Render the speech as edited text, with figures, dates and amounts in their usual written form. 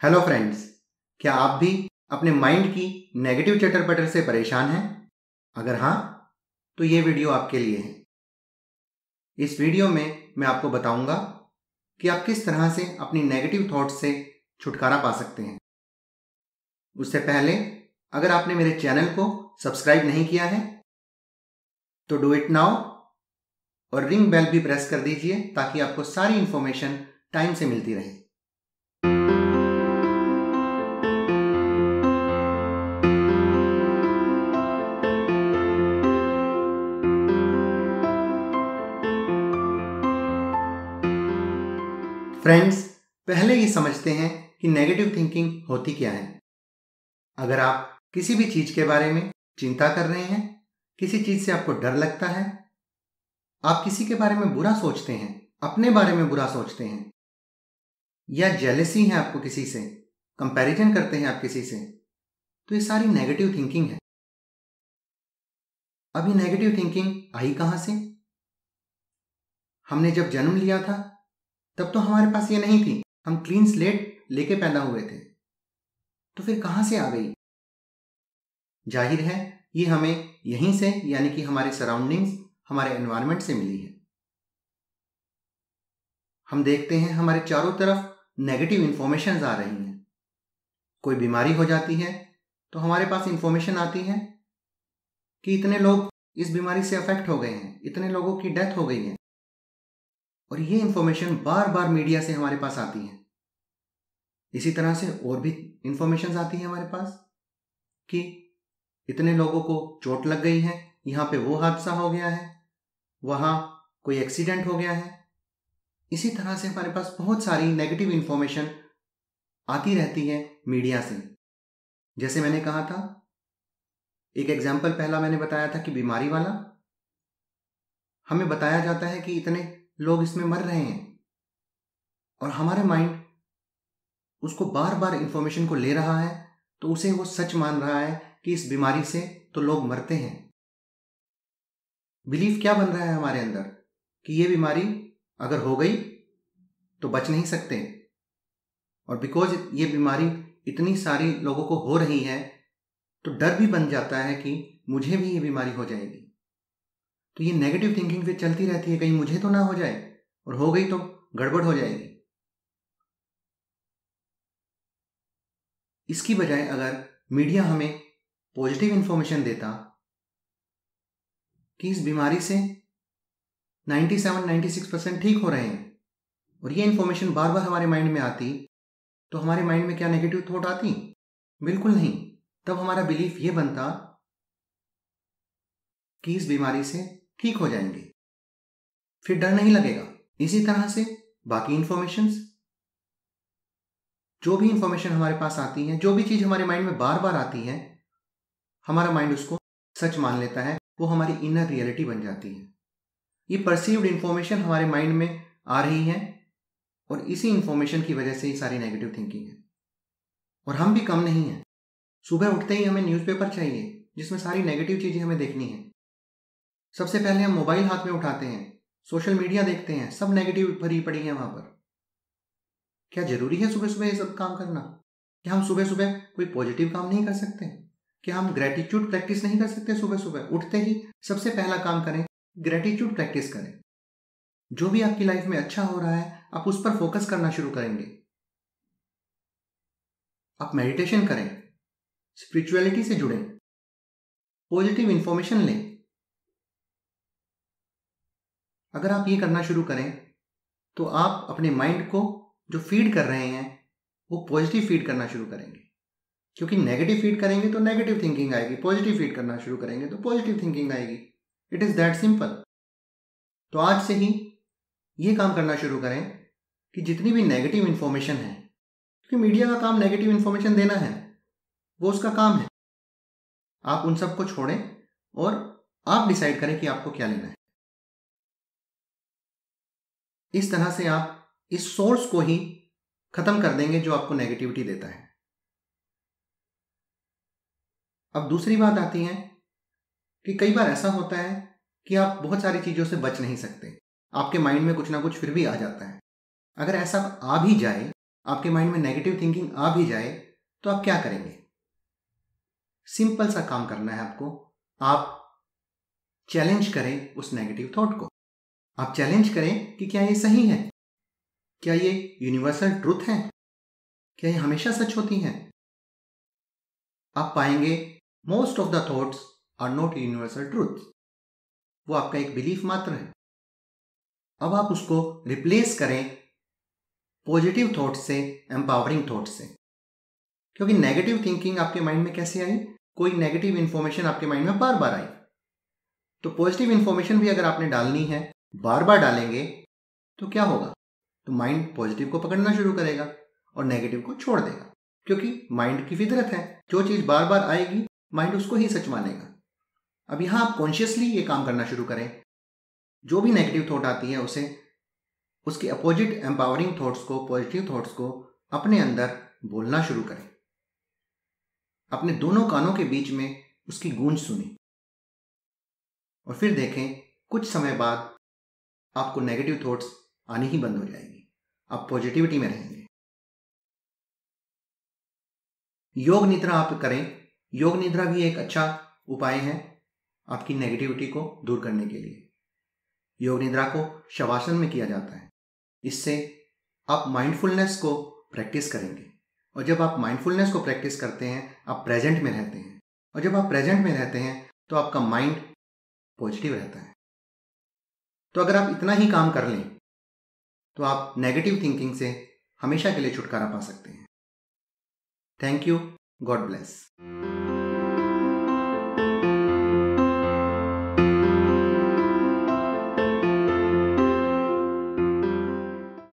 Hello friends, क्या आप भी अपने माइंड की नेगेटिव चटर पटर से परेशान हैं? अगर हाँ, तो ये वीडियो आपके लिए है। इस वीडियो में मैं आपको बताऊंगा कि आप किस तरह से अपनी नेगेटिव थॉट्स से छुटकारा पा सकते हैं। उससे पहले अगर आपने मेरे चैनल को सब्सक्राइब नहीं किया है तो डू इट नाउ और रिंग बेल भी प्रेस कर दीजिए ताकि आपको सारी इंफॉर्मेशन टाइम से मिलती रहे। फ्रेंड्स, पहले ये समझते हैं कि नेगेटिव थिंकिंग होती क्या है। अगर आप किसी भी चीज के बारे में चिंता कर रहे हैं, किसी चीज से आपको डर लगता है, आप किसी के बारे में बुरा सोचते हैं, अपने बारे में बुरा सोचते हैं, या जेलसी है आपको किसी से, कंपैरिजन करते हैं आप किसी से, तो ये सारी नेगेटिव थिंकिंग है। अभी नेगेटिव थिंकिंग आई कहां से? हमने जब जन्म लिया था तब तो हमारे पास ये नहीं थी, हम क्लीन स्लेट लेके पैदा हुए थे, तो फिर कहां से आ गई? जाहिर है ये हमें यहीं से, यानी कि हमारे सराउंडिंग्स, हमारे एनवायरनमेंट से मिली है। हम देखते हैं हमारे चारों तरफ नेगेटिव इंफॉर्मेशन आ रही हैं। कोई बीमारी हो जाती है तो हमारे पास इंफॉर्मेशन आती है कि इतने लोग इस बीमारी से अफेक्ट हो गए हैं, इतने लोगों की डेथ हो गई है, और ये इंफॉर्मेशन बार बार मीडिया से हमारे पास आती है। इसी तरह से और भी इंफॉर्मेशन आती है हमारे पास कि इतने लोगों को चोट लग गई है, यहाँ पे वो हादसा हो गया है, वहाँ कोई एक्सीडेंट हो गया है। इसी तरह से हमारे पास बहुत सारी नेगेटिव इंफॉर्मेशन आती रहती है मीडिया से। जैसे मैंने कहा था, एक एग्जाम्पल पहला मैंने बताया था कि बीमारी वाला, हमें बताया जाता है कि इतने लोग इसमें मर रहे हैं, और हमारे माइंड उसको बार बार इंफॉर्मेशन को ले रहा है, तो उसे वो सच मान रहा है कि इस बीमारी से तो लोग मरते हैं। बिलीफ क्या बन रहा है हमारे अंदर कि ये बीमारी अगर हो गई तो बच नहीं सकते, और बिकॉज ये बीमारी इतनी सारी लोगों को हो रही है तो डर भी बन जाता है कि मुझे भी ये बीमारी हो जाएगी। तो ये नेगेटिव थिंकिंग फिर चलती रहती है, कहीं मुझे तो ना हो जाए, और हो गई तो गड़बड़ हो जाएगी। इसकी बजाय अगर मीडिया हमें पॉजिटिव इंफॉर्मेशन देता कि इस बीमारी से 97-96% ठीक हो रहे हैं, और ये इंफॉर्मेशन बार बार हमारे माइंड में आती, तो हमारे माइंड में क्या नेगेटिव थॉट आती? बिल्कुल नहीं। तब हमारा बिलीफ ये बनता कि इस बीमारी से ठीक हो जाएंगे, फिर डर नहीं लगेगा। इसी तरह से बाकी इंफॉर्मेशंस, जो भी इंफॉर्मेशन हमारे पास आती है, जो भी चीज हमारे माइंड में बार बार आती है, हमारा माइंड उसको सच मान लेता है, वो हमारी इनर रियलिटी बन जाती है। ये परसीव्ड इंफॉर्मेशन हमारे माइंड में आ रही है, और इसी इंफॉर्मेशन की वजह से ही सारी नेगेटिव थिंकिंग है। और हम भी कम नहीं हैं। सुबह उठते ही हमें न्यूज़पेपर चाहिए जिसमें सारी नेगेटिव चीजें हमें देखनी है। सबसे पहले हम मोबाइल हाथ में उठाते हैं, सोशल मीडिया देखते हैं, सब नेगेटिव भरी पड़ी है वहां पर। क्या जरूरी है सुबह सुबह ये सब काम करना? क्या हम सुबह सुबह कोई पॉजिटिव काम नहीं कर सकते? क्या हम ग्रेटिट्यूड प्रैक्टिस नहीं कर सकते? सुबह सुबह उठते ही सबसे पहला काम करें, ग्रेटिट्यूड प्रैक्टिस करें। जो भी आपकी लाइफ में अच्छा हो रहा है, आप उस पर फोकस करना शुरू करेंगे। आप मेडिटेशन करें, स्पिरिचुअलिटी से जुड़ें, पॉजिटिव इंफॉर्मेशन लें। अगर आप ये करना शुरू करें तो आप अपने माइंड को जो फीड कर रहे हैं वो पॉजिटिव फीड करना शुरू करेंगे, क्योंकि नेगेटिव फीड करेंगे तो नेगेटिव थिंकिंग आएगी, पॉजिटिव फीड करना शुरू करेंगे तो पॉजिटिव थिंकिंग आएगी। It is that simple. तो आज से ही ये काम करना शुरू करें कि जितनी भी नेगेटिव इंफॉर्मेशन है, क्योंकि मीडिया का काम नेगेटिव इंफॉर्मेशन देना है, वो उसका काम है, आप उन सबको छोड़ें और आप डिसाइड करें कि आपको क्या लेना है। इस तरह से आप इस सोर्स को ही खत्म कर देंगे जो आपको नेगेटिविटी देता है। अब दूसरी बात आती है कि कई बार ऐसा होता है कि आप बहुत सारी चीजों से बच नहीं सकते, आपके माइंड में कुछ ना कुछ फिर भी आ जाता है। अगर ऐसा आ भी जाए आपके माइंड में नेगेटिव थिंकिंग आ भी जाए तो आप क्या करेंगे? सिंपल सा काम करना है आपको। आप चैलेंज करें उस नेगेटिव थॉट को। आप चैलेंज करें कि क्या ये सही है, क्या ये यूनिवर्सल ट्रूथ है, क्या ये हमेशा सच होती हैं? आप पाएंगे most of the thoughts are not universal truth. वो आपका एक बिलीफ मात्र है। अब आप उसको रिप्लेस करें पॉजिटिव थॉट से, एम्पावरिंग थॉट से। क्योंकि नेगेटिव थिंकिंग आपके माइंड में कैसे आई? कोई नेगेटिव इंफॉर्मेशन आपके माइंड में बार बार आई। तो पॉजिटिव इंफॉर्मेशन भी अगर आपने डालनी है, बार बार डालेंगे तो क्या होगा? तो माइंड पॉजिटिव को पकड़ना शुरू करेगा और नेगेटिव को छोड़ देगा। क्योंकि माइंड की फितरत है, जो चीज बार बार आएगी माइंड उसको ही सच मानेगा। अब यहां आप कॉन्शियसली ये काम करना शुरू करें। जो भी नेगेटिव थॉट आती है उसे, उसके अपोजिट एम्पावरिंग थॉट्स को, पॉजिटिव थॉट्स को अपने अंदर बोलना शुरू करें। अपने दोनों कानों के बीच में उसकी गूंज सुने और फिर देखें कुछ समय बाद आपको नेगेटिव थॉट्स आनी ही बंद हो जाएगी। आप पॉजिटिविटी में रहेंगे। योग निद्रा आप करें। योग निद्रा भी एक अच्छा उपाय है आपकी नेगेटिविटी को दूर करने के लिए। योग निद्रा को शवासन में किया जाता है। इससे आप माइंडफुलनेस को प्रैक्टिस करेंगे और जब आप माइंडफुलनेस को प्रैक्टिस करते हैं आप प्रेजेंट में रहते हैं और जब आप प्रेजेंट में रहते हैं तो आपका माइंड पॉजिटिव रहता है। तो अगर आप इतना ही काम कर लें तो आप नेगेटिव थिंकिंग से हमेशा के लिए छुटकारा पा सकते हैं। Thank you. God bless.